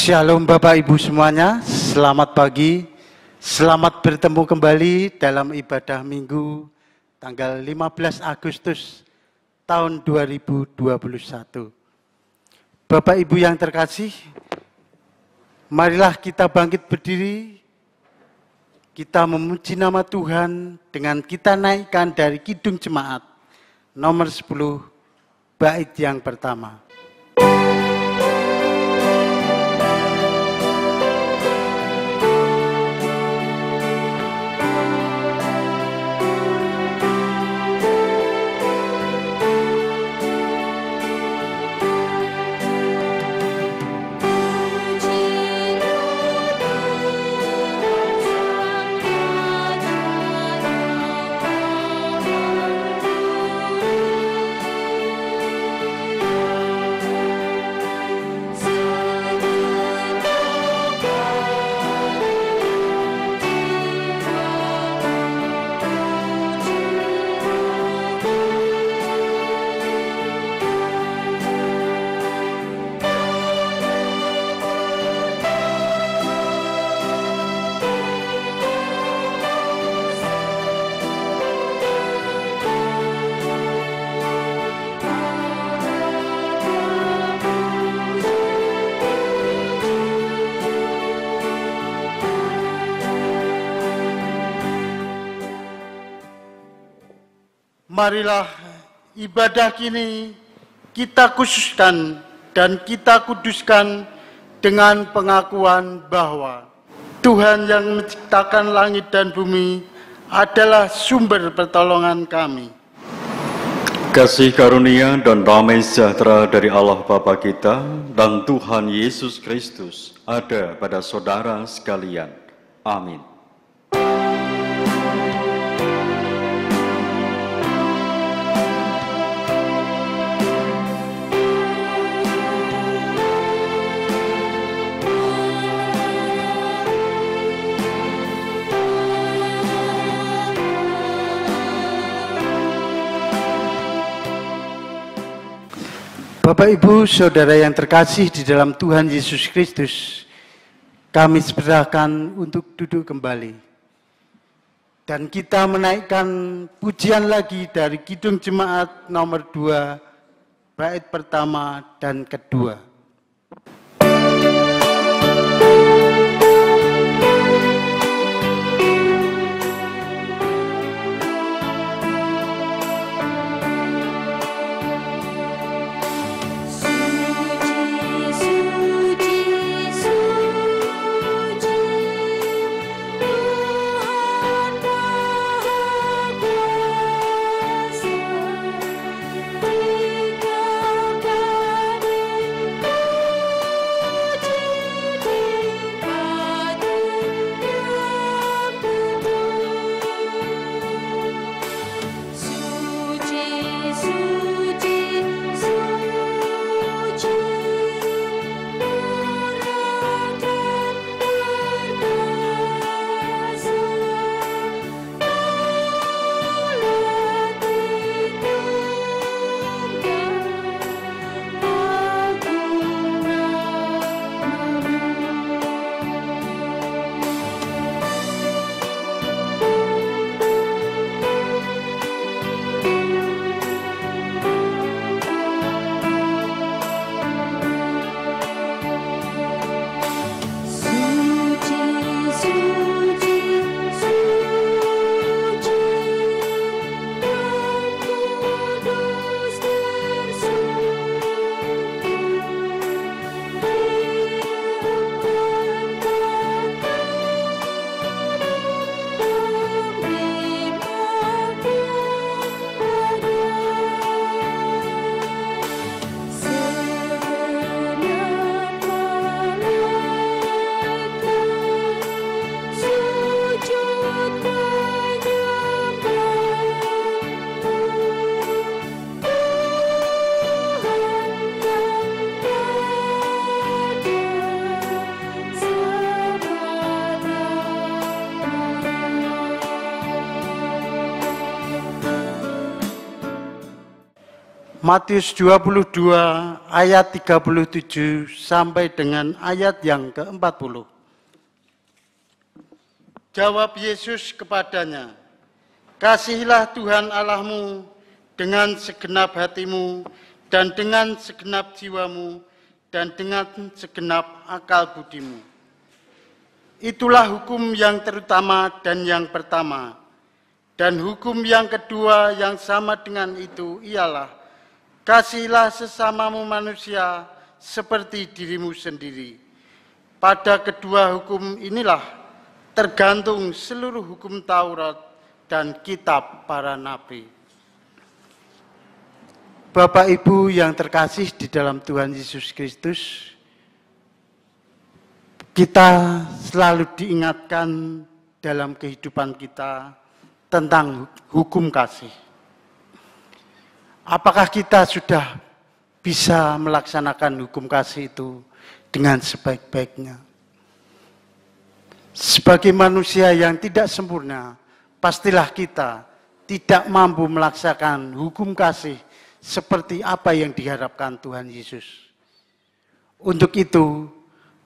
Shalom Bapak Ibu semuanya, selamat pagi, selamat bertemu kembali dalam ibadah Minggu tanggal 15 Agustus tahun 2021. Bapak Ibu yang terkasih, marilah kita bangkit berdiri, kita memuji nama Tuhan dengan kita naikkan dari Kidung Jemaat nomor 10, bait yang pertama. Marilah ibadah kini kita khususkan dan kita kuduskan dengan pengakuan bahwa Tuhan yang menciptakan langit dan bumi adalah sumber pertolongan kami. Kasih karunia dan damai sejahtera dari Allah Bapa kita dan Tuhan Yesus Kristus ada pada saudara sekalian. Amin. Bapak Ibu Saudara yang terkasih di dalam Tuhan Yesus Kristus, kami persilahkan untuk duduk kembali. Dan kita menaikkan pujian lagi dari Kidung Jemaat nomor 2, bait pertama dan kedua. Matius 22 ayat 37 sampai dengan ayat yang ke-40. Jawab Yesus kepadanya, "Kasihilah Tuhan Allahmu dengan segenap hatimu dan dengan segenap jiwamu dan dengan segenap akal budimu. Itulah hukum yang terutama dan yang pertama. Dan hukum yang kedua yang sama dengan itu ialah, kasihilah sesamamu manusia seperti dirimu sendiri. Pada kedua hukum inilah tergantung seluruh hukum Taurat dan kitab para nabi." Bapak Ibu yang terkasih di dalam Tuhan Yesus Kristus, kita selalu diingatkan dalam kehidupan kita tentang hukum kasih. Apakah kita sudah bisa melaksanakan hukum kasih itu dengan sebaik-baiknya? Sebagai manusia yang tidak sempurna, pastilah kita tidak mampu melaksanakan hukum kasih seperti apa yang diharapkan Tuhan Yesus. Untuk itu,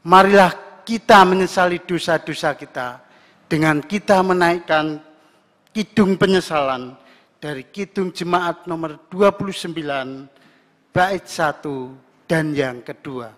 marilah kita menyesali dosa-dosa kita dengan kita menaikkan kidung penyesalan dari Kidung Jemaat nomor 29, bait 1 dan yang kedua.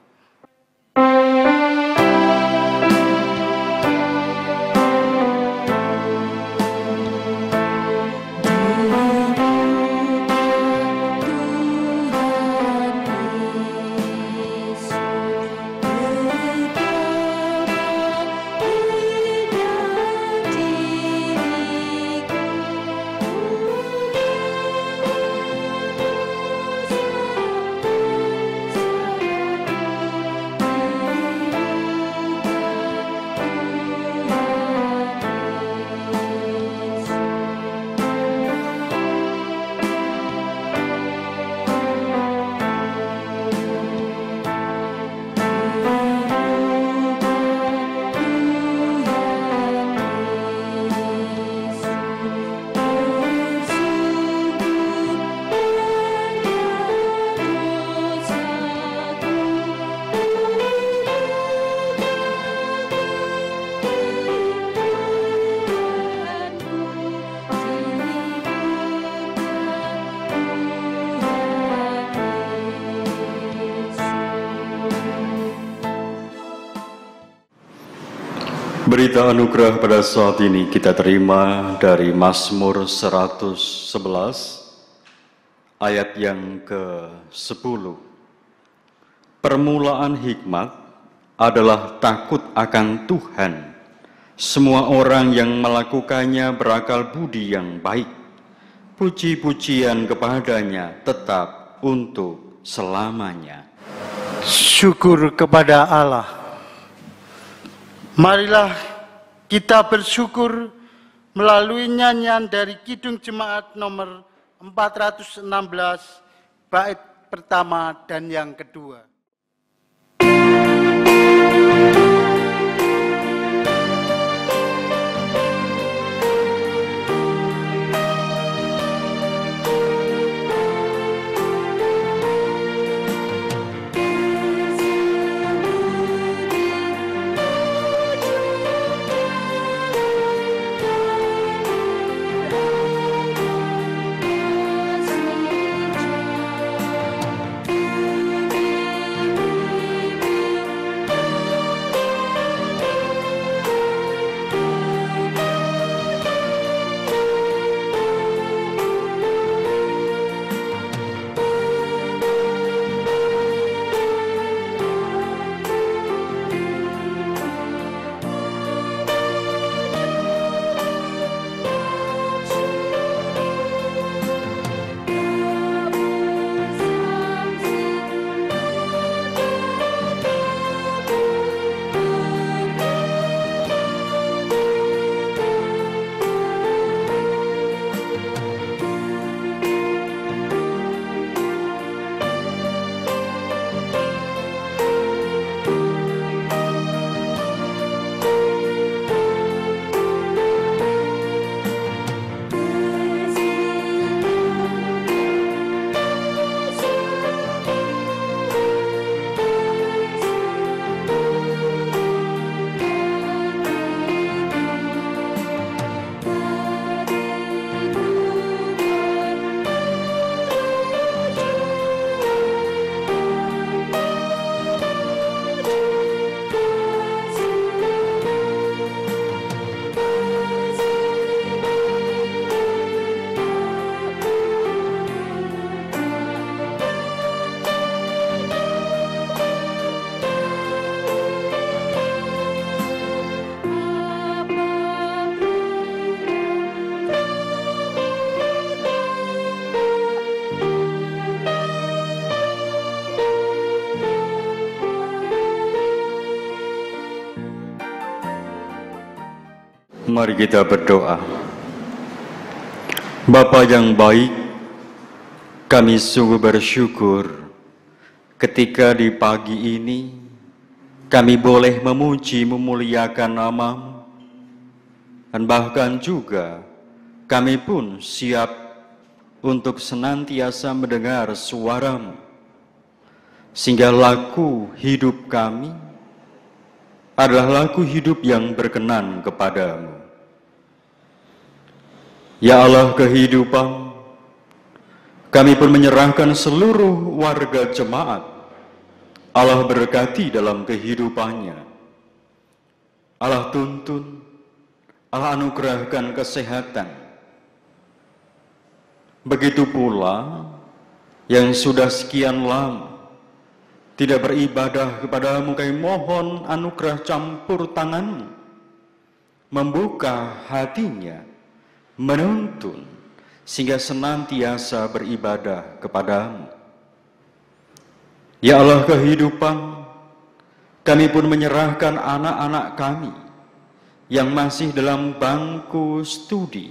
Berita anugerah pada saat ini kita terima dari Mazmur 111 ayat yang ke-10. Permulaan hikmat adalah takut akan Tuhan. Semua orang yang melakukannya berakal budi yang baik. Puji-pujian kepadanya tetap untuk selamanya. Syukur kepada Allah. Marilah kita bersyukur melalui nyanyian dari Kidung Jemaat nomor 416, bait pertama dan yang kedua. Mari kita berdoa. Bapa yang baik, kami sungguh bersyukur ketika di pagi ini kami boleh memuji memuliakan nama-Mu, dan bahkan juga kami pun siap untuk senantiasa mendengar suara-Mu, sehingga laku hidup kami adalah laku hidup yang berkenan kepada-Mu. Ya Allah kehidupan, kami pun menyerahkan seluruh warga jemaat. Allah berkati dalam kehidupannya. Allah tuntun, Allah anugerahkan kesehatan. Begitu pula yang sudah sekian lama tidak beribadah kepada-Mu, kami mohon anugerah campur tangan-Mu, membuka hatinya, menuntun, sehingga senantiasa beribadah kepada-Mu. Ya Allah kehidupan, kami pun menyerahkan anak-anak kami yang masih dalam bangku studi,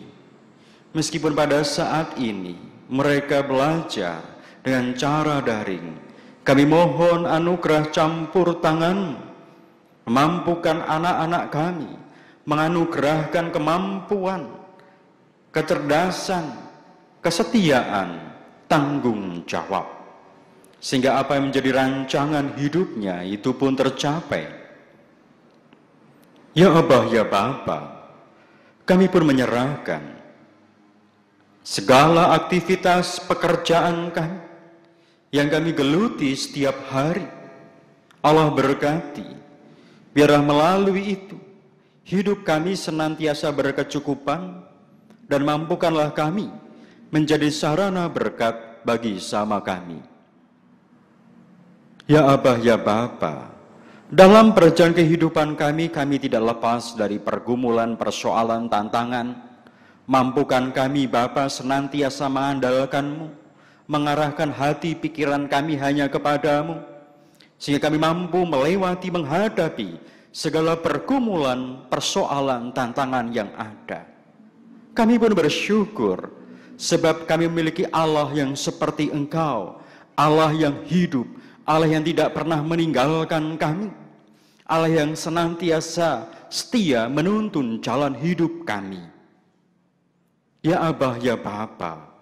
meskipun pada saat ini mereka belajar dengan cara daring. Kami mohon anugerah campur tangan, memampukan anak-anak kami, menganugerahkan kemampuan, kecerdasan, kesetiaan, tanggung jawab, sehingga apa yang menjadi rancangan hidupnya itu pun tercapai. Ya Abah, ya Bapa, kami pun menyerahkan segala aktivitas pekerjaan kami yang kami geluti setiap hari. Allah berkati, biarlah melalui itu hidup kami senantiasa berkecukupan, dan mampukanlah kami menjadi sarana berkat bagi sama kami. Ya Abah, ya Bapa, dalam perjalanan kehidupan kami tidak lepas dari pergumulan, persoalan, tantangan. Mampukan kami Bapa senantiasa mengandalkan-Mu, mengarahkan hati pikiran kami hanya kepada-Mu, sehingga kami mampu melewati, menghadapi segala pergumulan, persoalan, tantangan yang ada. Kami pun bersyukur sebab kami memiliki Allah yang seperti Engkau, Allah yang hidup, Allah yang tidak pernah meninggalkan kami, Allah yang senantiasa setia menuntun jalan hidup kami. Ya Abah, ya Bapa,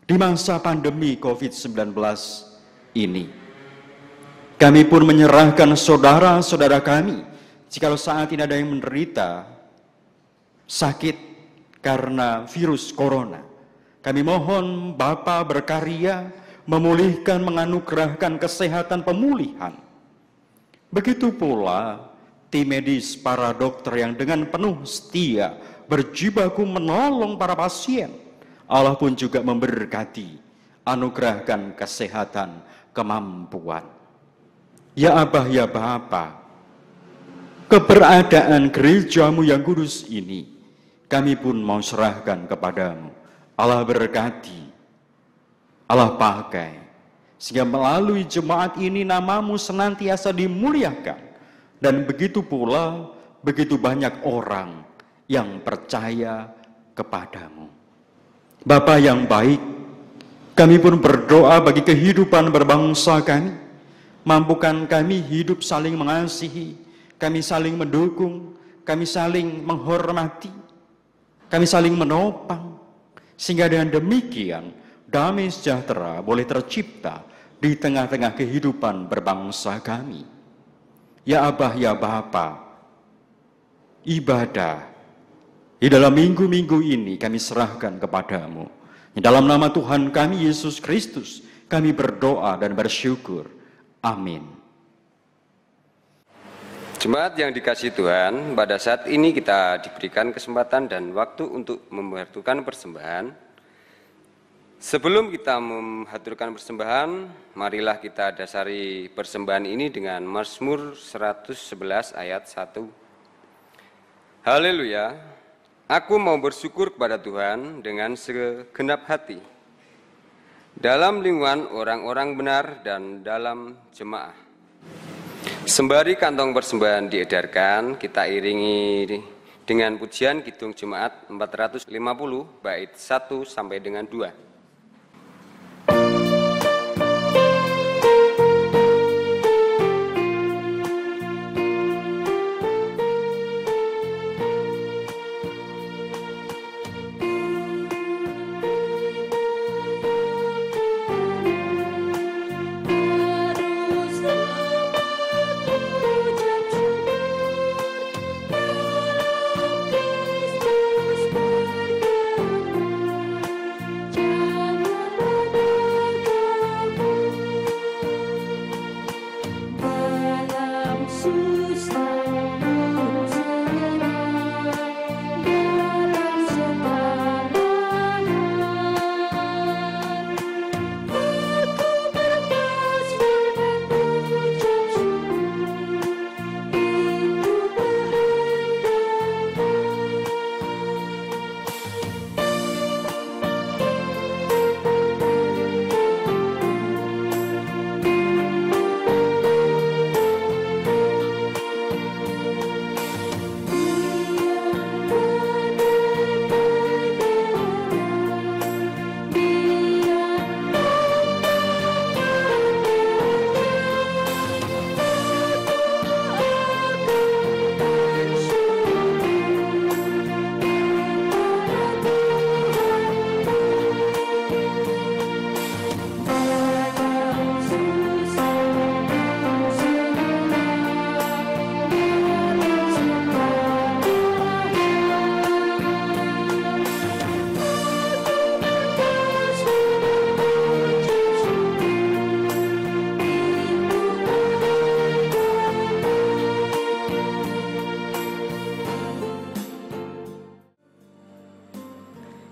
di masa pandemi COVID-19 ini, kami pun menyerahkan saudara-saudara kami, jikalau saat ini ada yang menderita sakit karena virus corona. Kami mohon Bapa berkarya, memulihkan, menganugerahkan kesehatan pemulihan. Begitu pula tim medis, para dokter yang dengan penuh setia berjibaku menolong para pasien. Allah pun juga memberkati, anugerahkan kesehatan, kemampuan. Ya Abah, ya Bapa, keberadaan gereja-Mu yang kudus ini, kami pun mau serahkan kepada-Mu. Allah berkati, Allah pakai, sehingga melalui jemaat ini nama-Mu senantiasa dimuliakan. Dan begitu pula, begitu banyak orang yang percaya kepada-Mu. Bapa yang baik, kami pun berdoa bagi kehidupan berbangsa kami. Mampukan kami hidup saling mengasihi, kami saling mendukung, kami saling menghormati, kami saling menopang, sehingga dengan demikian damai sejahtera boleh tercipta di tengah-tengah kehidupan berbangsa kami. Ya Abah, ya Bapa, ibadah di dalam minggu-minggu ini kami serahkan kepada-Mu. Dalam nama Tuhan kami Yesus Kristus, kami berdoa dan bersyukur. Amin. Jemaat yang dikasihi Tuhan, pada saat ini kita diberikan kesempatan dan waktu untuk memhaturkan persembahan. Sebelum kita menghaturkan persembahan, marilah kita dasari persembahan ini dengan Mazmur 111 ayat 1. Haleluya. Aku mau bersyukur kepada Tuhan dengan segenap hati, dalam lingkungan orang-orang benar dan dalam jemaah. Sembari kantong persembahan diedarkan, kita iringi dengan pujian Kidung Jemaat 450 bait 1 sampai dengan 2.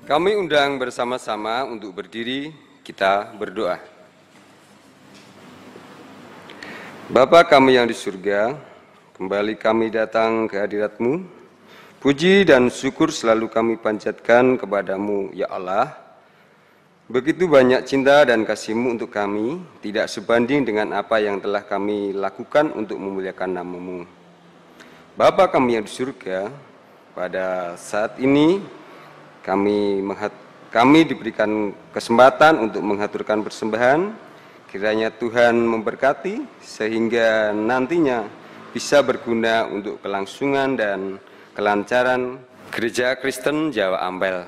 Kami undang bersama-sama untuk berdiri, kita berdoa. Bapa kami yang di surga, kembali kami datang ke hadirat-Mu. Puji dan syukur selalu kami panjatkan kepadamu, ya Allah. Begitu banyak cinta dan kasih-Mu untuk kami, tidak sebanding dengan apa yang telah kami lakukan untuk memuliakan nama-Mu. Bapa kami yang di surga, pada saat ini kami diberikan kesempatan untuk menghaturkan persembahan. Kiranya Tuhan memberkati sehingga nantinya bisa berguna untuk kelangsungan dan kelancaran Gereja Kristen Jawa Ampel.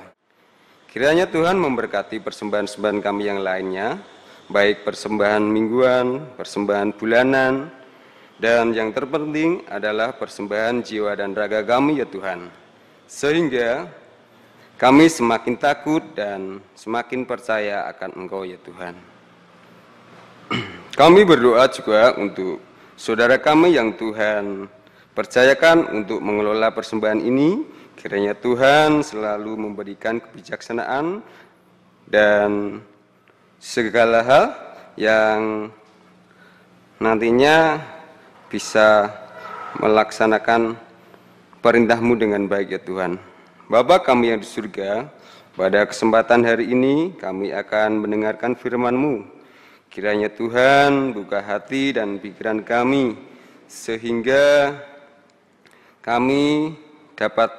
Kiranya Tuhan memberkati persembahan-persembahan kami yang lainnya, baik persembahan mingguan, persembahan bulanan, dan yang terpenting adalah persembahan jiwa dan raga kami, ya Tuhan. Sehingga kami semakin takut dan semakin percaya akan Engkau, ya Tuhan. Kami berdoa juga untuk saudara kami yang Tuhan percayakan untuk mengelola persembahan ini. Kiranya Tuhan selalu memberikan kebijaksanaan dan segala hal yang nantinya bisa melaksanakan perintah-Mu dengan baik, ya Tuhan. Bapa kami yang di surga, pada kesempatan hari ini kami akan mendengarkan firman-Mu. Kiranya Tuhan buka hati dan pikiran kami, sehingga kami dapat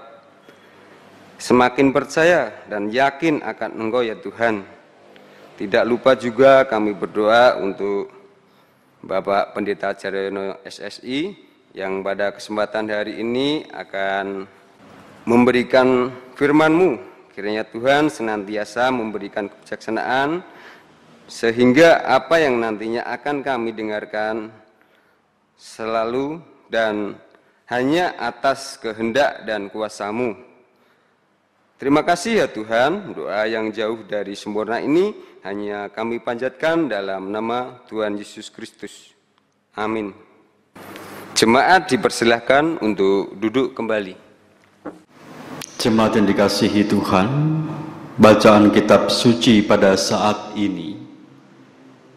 semakin percaya dan yakin akan Engkau, ya Tuhan. Tidak lupa juga kami berdoa untuk Bapak Pendeta Jaryono SSI, yang pada kesempatan hari ini akan memberikan firman-Mu. Kiranya Tuhan senantiasa memberikan kebijaksanaan, sehingga apa yang nantinya akan kami dengarkan selalu dan hanya atas kehendak dan kuasa-Mu. Terima kasih, ya Tuhan. Doa yang jauh dari sempurna ini hanya kami panjatkan dalam nama Tuhan Yesus Kristus. Amin. Jemaat dipersilahkan untuk duduk kembali. Jemaat yang dikasihi Tuhan, bacaan kitab suci pada saat ini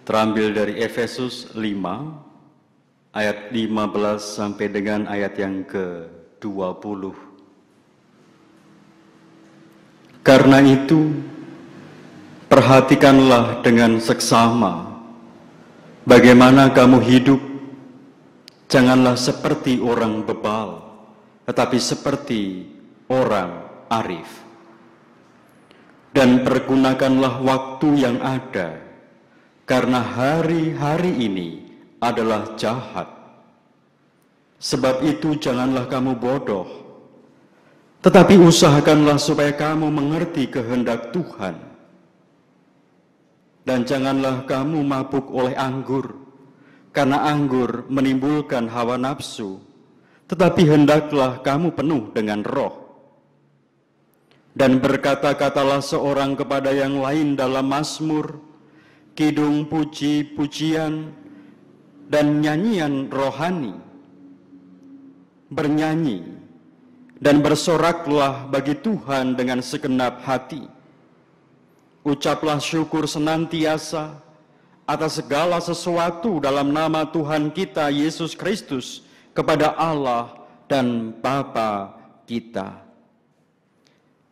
terambil dari Efesus 5 ayat 15 sampai dengan ayat yang ke-20. Karena itu, perhatikanlah dengan seksama bagaimana kamu hidup. Janganlah seperti orang bebal, tetapi seperti orang arif. Dan pergunakanlah waktu yang ada, karena hari-hari ini adalah jahat. Sebab itu janganlah kamu bodoh, tetapi usahakanlah supaya kamu mengerti kehendak Tuhan. Dan janganlah kamu mabuk oleh anggur, karena anggur menimbulkan hawa nafsu, tetapi hendaklah kamu penuh dengan Roh. Dan berkata-katalah seorang kepada yang lain dalam mazmur, kidung puji-pujian, dan nyanyian rohani. Bernyanyi dan bersoraklah bagi Tuhan dengan segenap hati. Ucaplah syukur senantiasa atas segala sesuatu dalam nama Tuhan kita Yesus Kristus kepada Allah dan Bapa kita.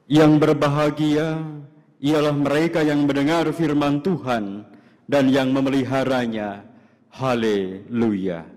Yang berbahagia ialah mereka yang mendengar firman Tuhan dan yang memeliharanya. Haleluya.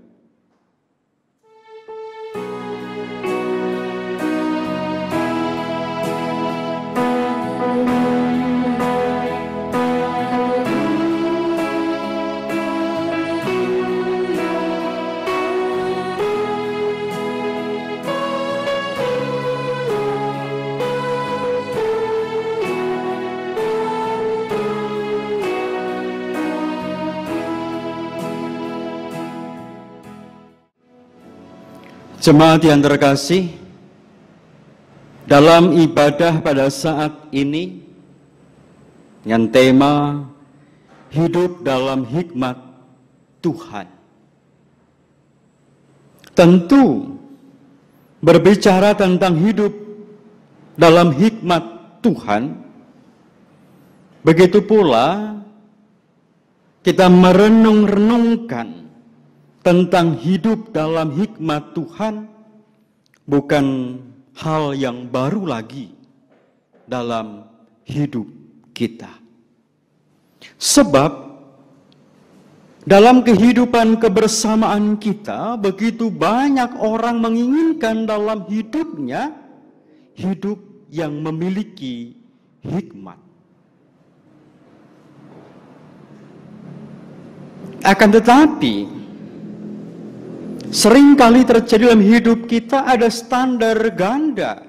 Jemaat yang terkasih, dalam ibadah pada saat ini dengan tema hidup dalam hikmat Tuhan. Tentu berbicara tentang hidup dalam hikmat Tuhan, begitu pula kita merenung-renungkan tentang hidup dalam hikmat Tuhan bukan hal yang baru lagi dalam hidup kita. Sebab dalam kehidupan kebersamaan kita begitu banyak orang menginginkan dalam hidupnya hidup yang memiliki hikmat. Akan tetapi seringkali terjadi dalam hidup kita ada standar ganda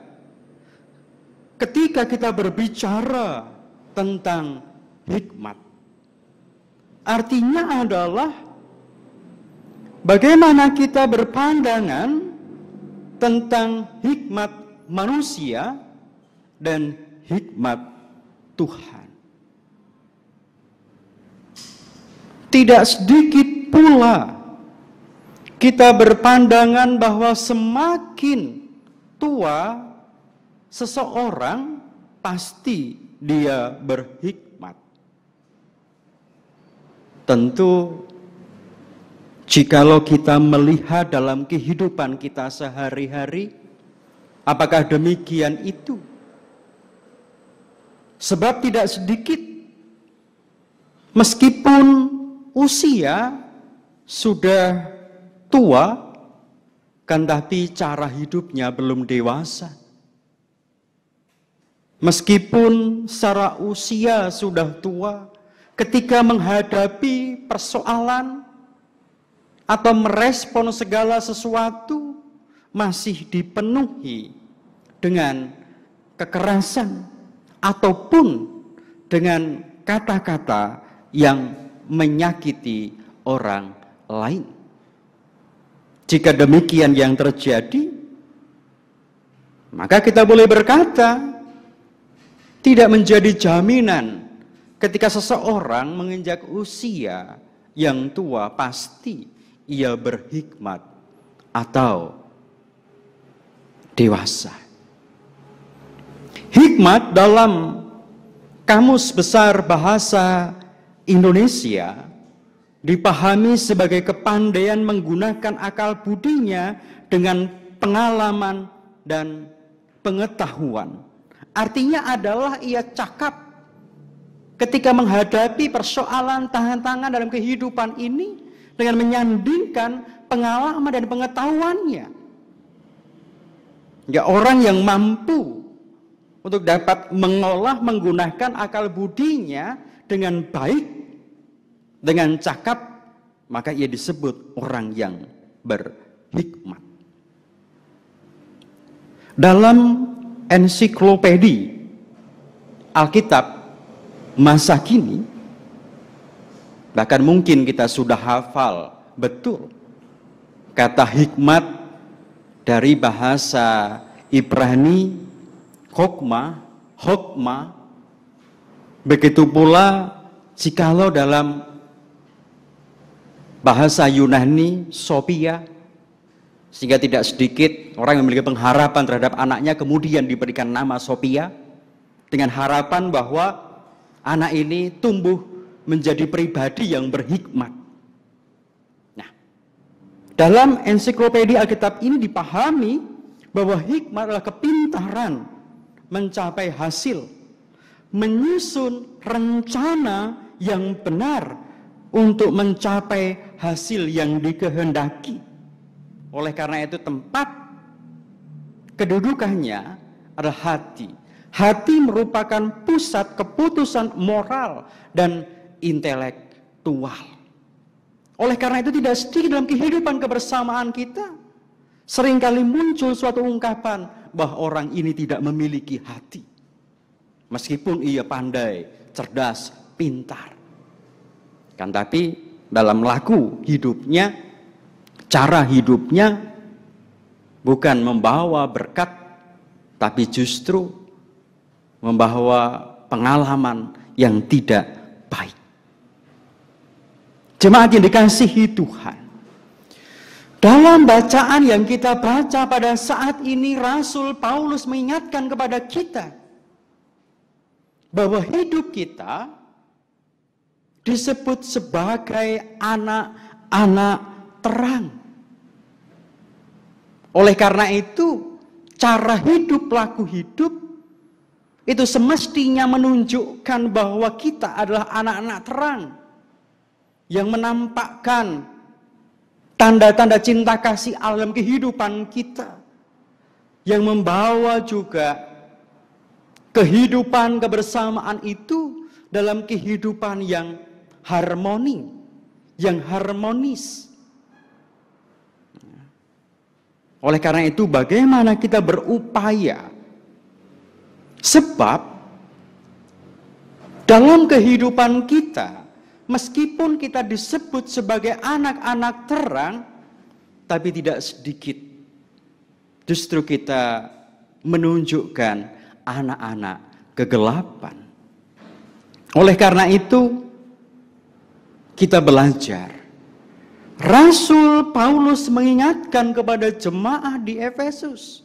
ketika kita berbicara tentang hikmat. Artinya adalah bagaimana kita berpandangan tentang hikmat manusia dan hikmat Tuhan. Tidak sedikit pula kita berpandangan bahwa semakin tua seseorang pasti dia berhikmat. Tentu jikalau kita melihat dalam kehidupan kita sehari-hari, apakah demikian itu? Sebab tidak sedikit meskipun usia sudah tua, kan tapi cara hidupnya belum dewasa. Meskipun secara usia sudah tua, ketika menghadapi persoalan atau merespon segala sesuatu masih dipenuhi dengan kekerasan ataupun dengan kata-kata yang menyakiti orang lain. Jika demikian yang terjadi, maka kita boleh berkata, tidak menjadi jaminan ketika seseorang menginjak usia yang tua pasti ia berhikmat atau dewasa. Hikmat dalam Kamus Besar Bahasa Indonesia dipahami sebagai kepandaian menggunakan akal budinya dengan pengalaman dan pengetahuan. Artinya adalah ia cakap ketika menghadapi persoalan tantangan dalam kehidupan ini dengan menyandingkan pengalaman dan pengetahuannya. Ya, orang yang mampu untuk dapat mengolah, menggunakan akal budinya dengan baik, dengan cakap, maka ia disebut orang yang berhikmat. Dalam ensiklopedi Alkitab masa kini, bahkan mungkin kita sudah hafal betul kata hikmat dari bahasa Ibrani hokma. Begitu pula jikalau dalam bahasa Yunani Sophia, sehingga tidak sedikit orang yang memiliki pengharapan terhadap anaknya kemudian diberikan nama Sophia dengan harapan bahwa anak ini tumbuh menjadi pribadi yang berhikmat. Nah, dalam ensiklopedia Alkitab ini dipahami bahwa hikmat adalah kepintaran mencapai hasil, menyusun rencana yang benar untuk mencapai hasil yang dikehendaki. Oleh karena itu tempat kedudukannya adalah hati. Hati merupakan pusat keputusan moral dan intelektual. Oleh karena itu tidak sedikit dalam kehidupan kebersamaan kita seringkali muncul suatu ungkapan bahwa orang ini tidak memiliki hati. Meskipun ia pandai, cerdas, pintar. Kan tapi dalam laku hidupnya, cara hidupnya bukan membawa berkat, tapi justru membawa pengalaman yang tidak baik. Jemaat yang dikasihi Tuhan, dalam bacaan yang kita baca pada saat ini, Rasul Paulus mengingatkan kepada kita bahwa hidup kita disebut sebagai anak-anak terang. Oleh karena itu, cara hidup, laku hidup itu semestinya menunjukkan bahwa kita adalah anak-anak terang yang menampakkan tanda-tanda cinta kasih Allah dalam kehidupan kita, yang membawa juga kehidupan kebersamaan itu dalam kehidupan yang harmoni, yang harmonis. Oleh karena itu bagaimana kita berupaya, sebab dalam kehidupan kita, meskipun kita disebut sebagai anak-anak terang, tapi tidak sedikit justru kita menunjukkan anak-anak kegelapan. Oleh karena itu kita belajar. Rasul Paulus mengingatkan kepada jemaah di Efesus,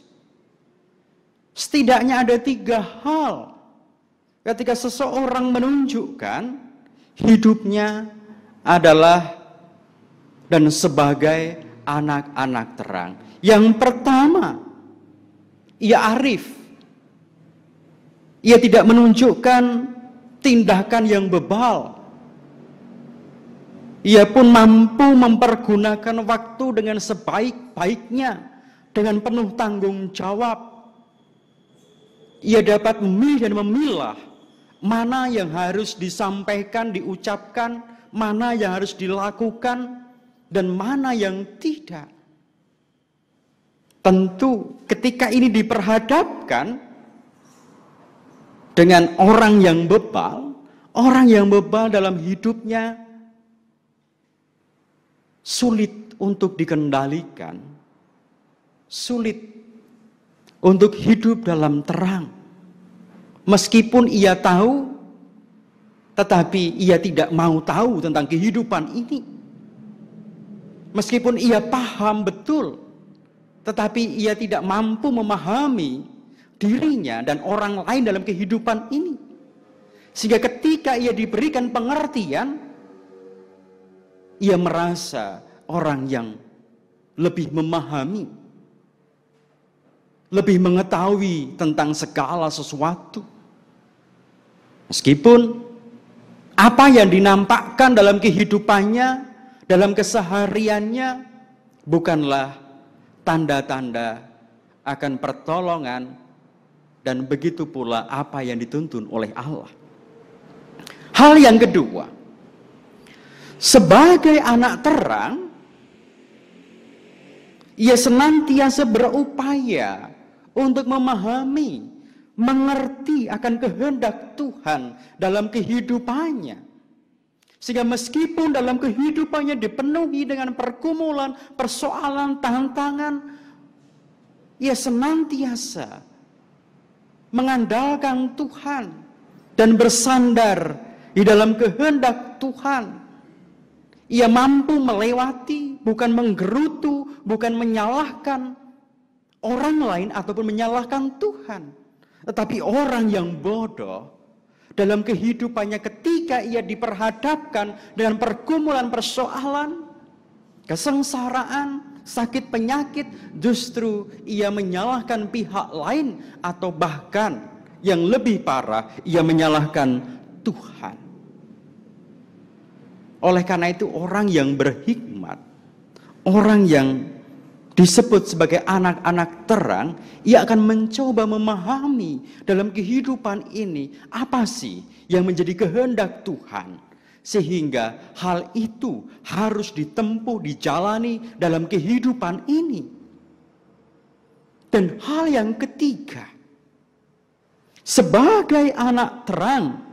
setidaknya ada 3 hal ketika seseorang menunjukkan hidupnya adalah dan sebagai anak-anak terang. Yang pertama, ia arif. Ia tidak menunjukkan tindakan yang bebal. Ia pun mampu mempergunakan waktu dengan sebaik-baiknya, dengan penuh tanggung jawab. Ia dapat memilih dan memilah mana yang harus disampaikan, diucapkan, mana yang harus dilakukan, dan mana yang tidak. Tentu ketika ini diperhadapkan dengan orang yang bebal dalam hidupnya sulit untuk dikendalikan, sulit untuk hidup dalam terang. Meskipun ia tahu, tetapi ia tidak mau tahu tentang kehidupan ini. Meskipun ia paham betul, tetapi ia tidak mampu memahami dirinya dan orang lain dalam kehidupan ini. Sehingga ketika ia diberikan pengertian, ia merasa orang yang lebih memahami, lebih mengetahui tentang segala sesuatu. Meskipun apa yang dinampakkan dalam kehidupannya, dalam kesehariannya, bukanlah tanda-tanda akan pertolongan, dan begitu pula apa yang dituntun oleh Allah. Hal yang kedua, sebagai anak terang, ia senantiasa berupaya untuk memahami, mengerti akan kehendak Tuhan dalam kehidupannya. Sehingga meskipun dalam kehidupannya dipenuhi dengan pergumulan, persoalan, tantangan, ia senantiasa mengandalkan Tuhan dan bersandar di dalam kehendak Tuhan. Ia mampu melewati, bukan menggerutu, bukan menyalahkan orang lain ataupun menyalahkan Tuhan. Tetapi orang yang bodoh dalam kehidupannya ketika ia diperhadapkan dengan pergumulan persoalan, kesengsaraan, sakit penyakit, justru ia menyalahkan pihak lain atau bahkan yang lebih parah, ia menyalahkan Tuhan. Oleh karena itu orang yang berhikmat, orang yang disebut sebagai anak-anak terang, ia akan mencoba memahami dalam kehidupan ini apa sih yang menjadi kehendak Tuhan. Sehingga hal itu harus ditempuh, dijalani dalam kehidupan ini. Dan hal yang ketiga, sebagai anak terang,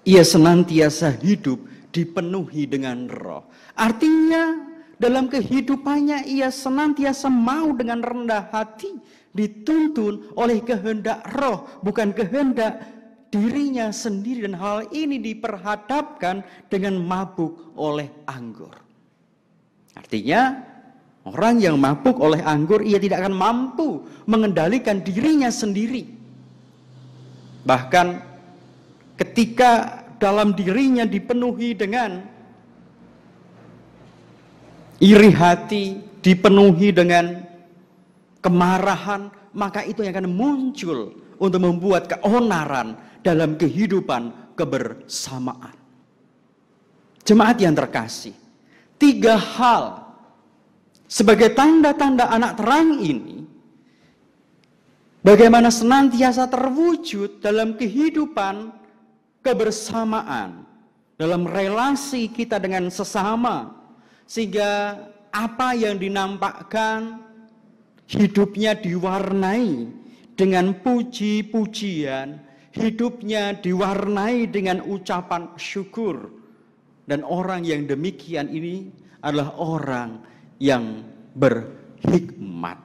ia senantiasa hidup dipenuhi dengan roh. Artinya dalam kehidupannya ia senantiasa mau dengan rendah hati dituntun oleh kehendak roh, bukan kehendak dirinya sendiri. Dan hal ini diperhadapkan dengan mabuk oleh anggur. Artinya orang yang mabuk oleh anggur, ia tidak akan mampu mengendalikan dirinya sendiri. Bahkan ketika dalam dirinya dipenuhi dengan iri hati, dipenuhi dengan kemarahan, maka itu yang akan muncul untuk membuat keonaran dalam kehidupan kebersamaan. Jemaat yang terkasih, 3 hal sebagai tanda-tanda anak terang ini, bagaimana senantiasa terwujud dalam kehidupan kebersamaan, dalam relasi kita dengan sesama, sehingga apa yang dinampakkan hidupnya diwarnai dengan puji-pujian, hidupnya diwarnai dengan ucapan syukur. Dan orang yang demikian ini adalah orang yang berhikmat.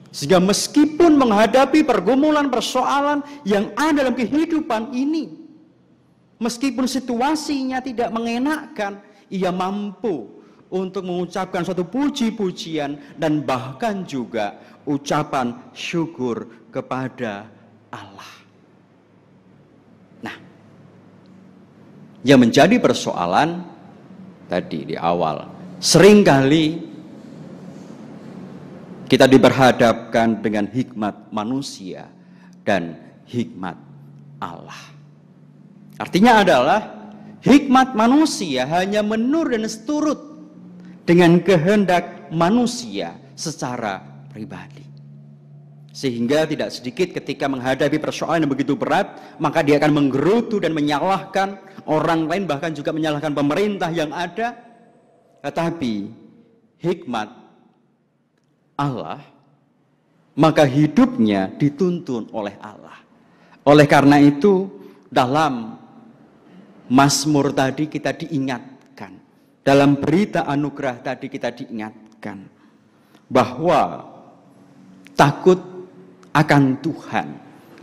Sehingga meskipun menghadapi pergumulan persoalan yang ada dalam kehidupan ini, meskipun situasinya tidak mengenakkan, ia mampu untuk mengucapkan suatu puji-pujian dan bahkan juga ucapan syukur kepada Allah. Nah, yang menjadi persoalan tadi di awal, seringkali kita diperhadapkan dengan hikmat manusia dan hikmat Allah. Artinya adalah hikmat manusia hanya menurut dan seturut dengan kehendak manusia secara pribadi. Sehingga tidak sedikit ketika menghadapi persoalan yang begitu berat, maka dia akan menggerutu dan menyalahkan orang lain, bahkan juga menyalahkan pemerintah yang ada. Tetapi hikmat Allah, maka hidupnya dituntun oleh Allah. Oleh karena itu dalam Mazmur tadi kita diingatkan, dalam berita anugerah tadi kita diingatkan bahwa takut akan Tuhan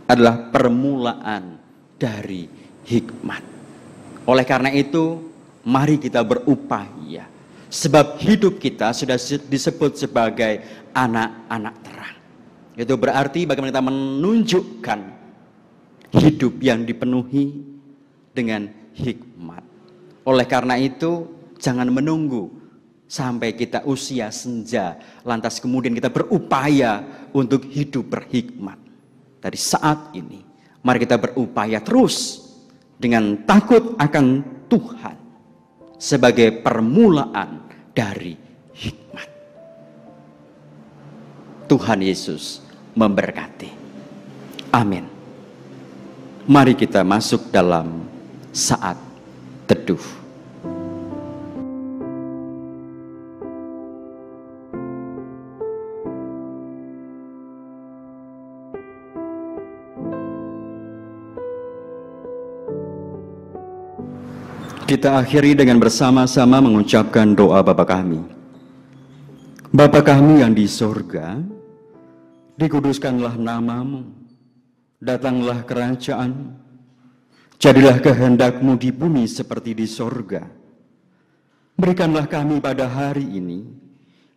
adalah permulaan dari hikmat. Oleh karena itu, mari kita berupaya, sebab hidup kita sudah disebut sebagai anak-anak terang. Itu berarti bagaimana kita menunjukkan hidup yang dipenuhi dengan hikmat. Oleh karena itu, jangan menunggu sampai kita usia senja, lantas kemudian kita berupaya untuk hidup berhikmat. Dari saat ini, mari kita berupaya terus dengan takut akan Tuhan sebagai permulaan dari hikmat. Tuhan Yesus memberkati. Amin. Mari kita masuk dalam saat teduh. Kita akhiri dengan bersama-sama mengucapkan doa Bapa kami. Bapa kami yang di sorga, dikuduskanlah namamu, datanglah kerajaan, jadilah kehendak-Mu di bumi seperti di sorga. Berikanlah kami pada hari ini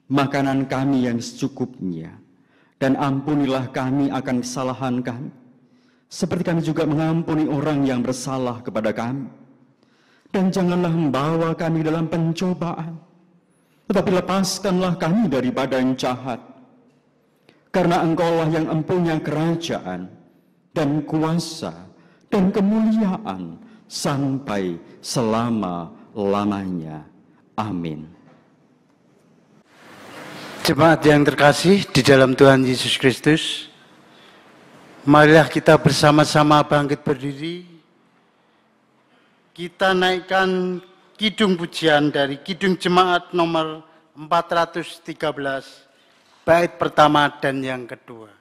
makanan kami yang secukupnya, dan ampunilah kami akan kesalahan kami, seperti kami juga mengampuni orang yang bersalah kepada kami. Dan janganlah membawa kami dalam pencobaan, tetapi lepaskanlah kami daripada yang jahat. Karena Engkaulah yang empunya kerajaan, dan kuasa, dan kemuliaan, sampai selama-lamanya. Amin. Jemaat yang terkasih di dalam Tuhan Yesus Kristus, marilah kita bersama-sama bangkit berdiri. Kita naikkan kidung pujian dari Kidung Jemaat nomor 413, bait pertama dan yang kedua.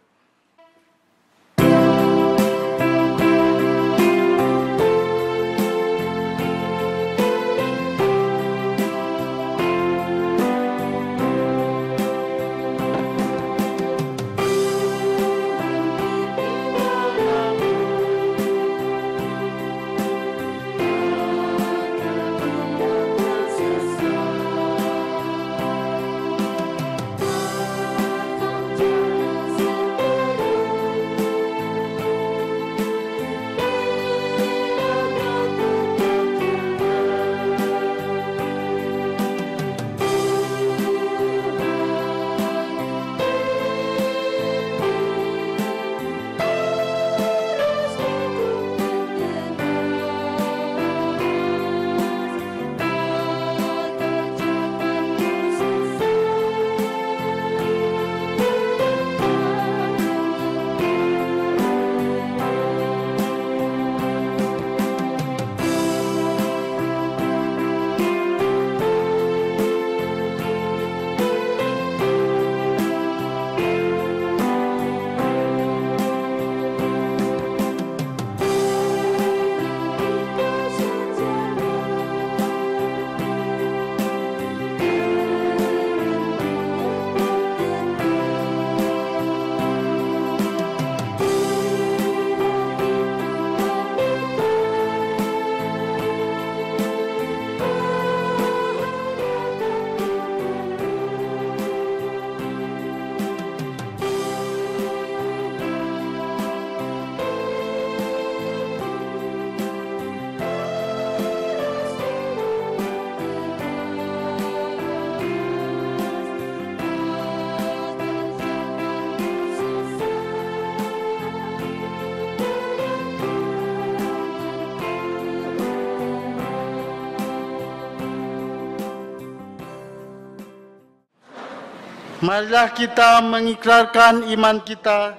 Marilah kita mengikrarkan iman kita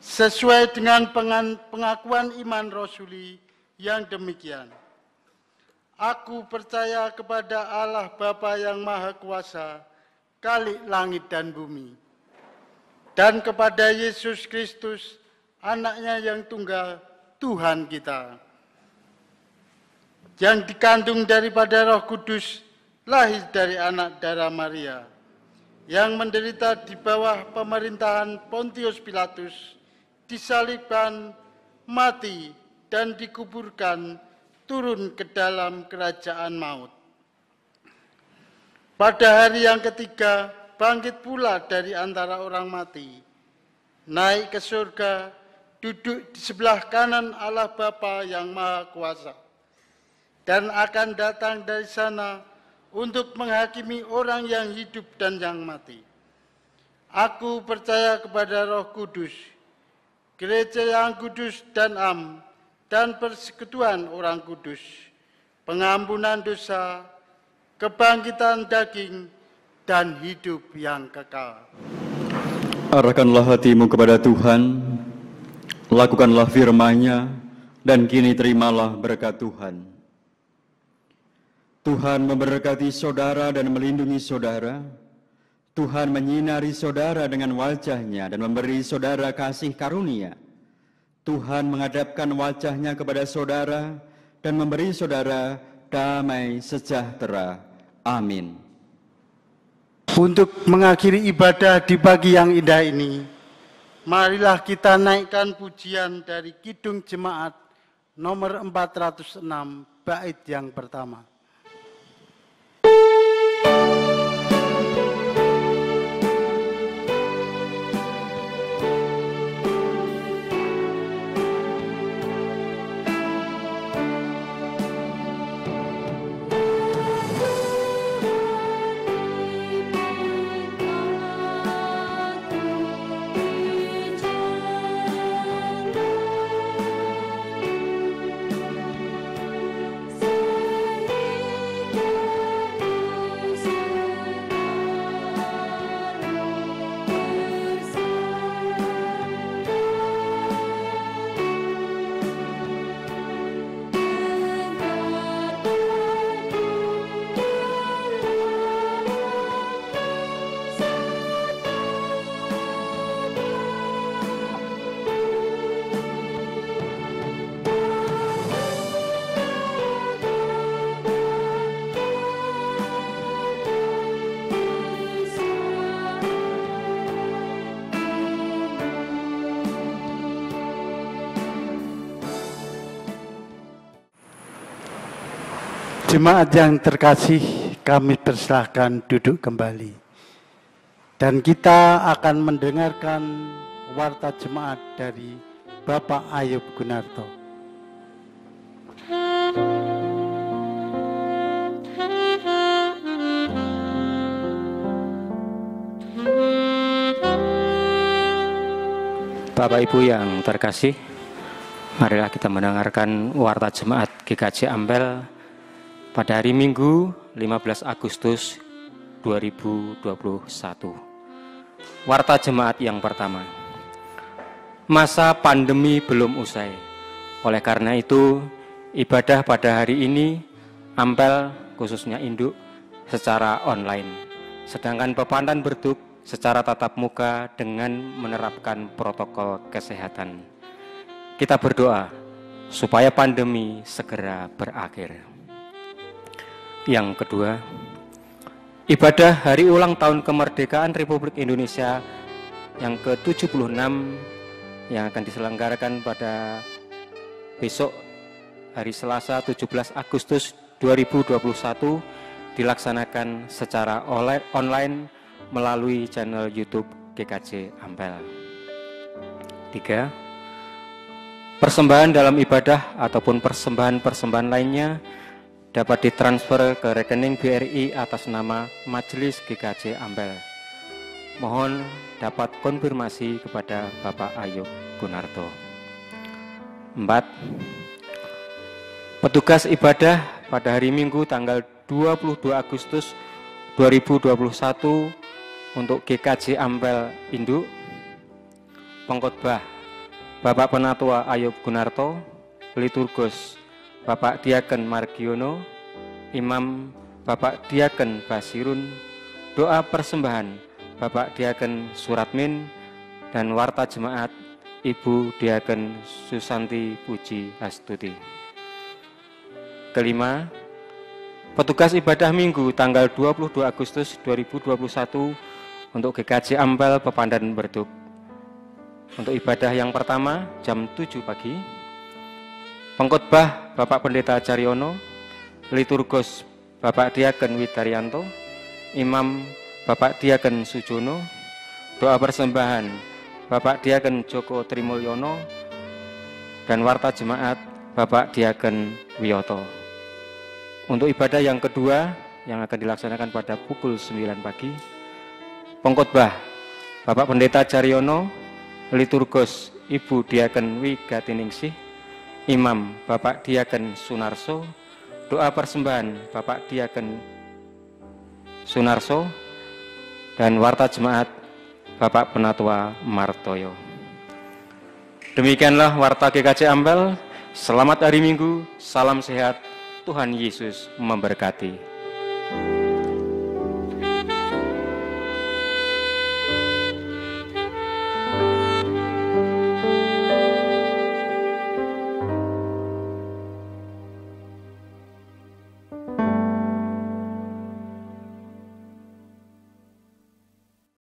sesuai dengan pengakuan iman Rasuli yang demikian. Aku percaya kepada Allah Bapa yang Maha Kuasa, Khalik langit dan bumi, dan kepada Yesus Kristus, Anaknya yang tunggal, Tuhan kita, yang dikandung daripada Roh Kudus, lahir dari anak darah Maria, yang menderita di bawah pemerintahan Pontius Pilatus, disalibkan, mati, dan dikuburkan, turun ke dalam kerajaan maut. Pada hari yang ketiga, bangkit pula dari antara orang mati, naik ke surga, duduk di sebelah kanan Allah Bapa yang Maha Kuasa, dan akan datang dari sana untuk menghakimi orang yang hidup dan yang mati. Aku percaya kepada Roh Kudus, gereja yang kudus dan am, dan persekutuan orang kudus, pengampunan dosa, kebangkitan daging, dan hidup yang kekal. Arahkanlah hatimu kepada Tuhan, lakukanlah firman-Nya, dan kini terimalah berkat Tuhan. Tuhan memberkati saudara dan melindungi saudara. Tuhan menyinari saudara dengan wajah-Nya dan memberi saudara kasih karunia. Tuhan menghadapkan wajah-Nya kepada saudara dan memberi saudara damai sejahtera. Amin. Untuk mengakhiri ibadah di pagi yang indah ini, marilah kita naikkan pujian dari Kidung Jemaat nomor 406, bait yang pertama. Jemaat yang terkasih, kami persilahkan duduk kembali. Dan kita akan mendengarkan warta jemaat dari Bapak Ayub Gunarto. Bapak Ibu yang terkasih, marilah kita mendengarkan warta jemaat GKJ Ampel pada hari Minggu 15 Agustus 2021. Warta jemaat yang pertama. Masa pandemi belum usai. Oleh karena itu, ibadah pada hari ini Ampel khususnya induk secara online. Sedangkan pepandan berduk secara tatap muka dengan menerapkan protokol kesehatan. Kita berdoa supaya pandemi segera berakhir. Yang kedua, ibadah hari ulang tahun kemerdekaan Republik Indonesia yang ke-76 yang akan diselenggarakan pada besok hari Selasa 17 Agustus 2021 dilaksanakan secara online melalui channel YouTube GKJ Ampel. 3. Persembahan dalam ibadah ataupun persembahan lainnya dapat ditransfer ke rekening BRI atas nama Majelis GKJ Ampel. Mohon dapat konfirmasi kepada Bapak Ayub Gunarto. 4. Petugas ibadah pada hari Minggu tanggal 22 Agustus 2021 untuk GKJ Ampel Induk, pengkhotbah Bapak Penatua Ayub Gunarto, liturgus Bapak Diaken Margiono, Imam Bapak Diaken Basirun, doa persembahan Bapak Diaken Suratmin, dan warta jemaat Ibu Diaken Susanti Puji Astuti. 5. Petugas ibadah Minggu tanggal 22 Agustus 2021 untuk GKJ Ampel Pepandan Berduk. Untuk ibadah yang pertama jam 7 pagi, pengkhotbah Bapak Pendeta Caryono, liturgus Bapak Diaken Widaryanto, Imam Bapak Diaken Sujono, doa persembahan Bapak Diaken Joko Trimulyono, dan warta jemaat Bapak Diaken Wiyoto. Untuk ibadah yang kedua yang akan dilaksanakan pada pukul 9 pagi, pengkhotbah Bapak Pendeta Caryono, liturgus Ibu Diaken Wigatiningsih, Imam Bapak Diaken Sunarso, doa persembahan Bapak Diaken Sunarso, dan warta jemaat Bapak Penatua Martoyo. Demikianlah Warta GKJ Ampel. Selamat hari Minggu, salam sehat, Tuhan Yesus memberkati.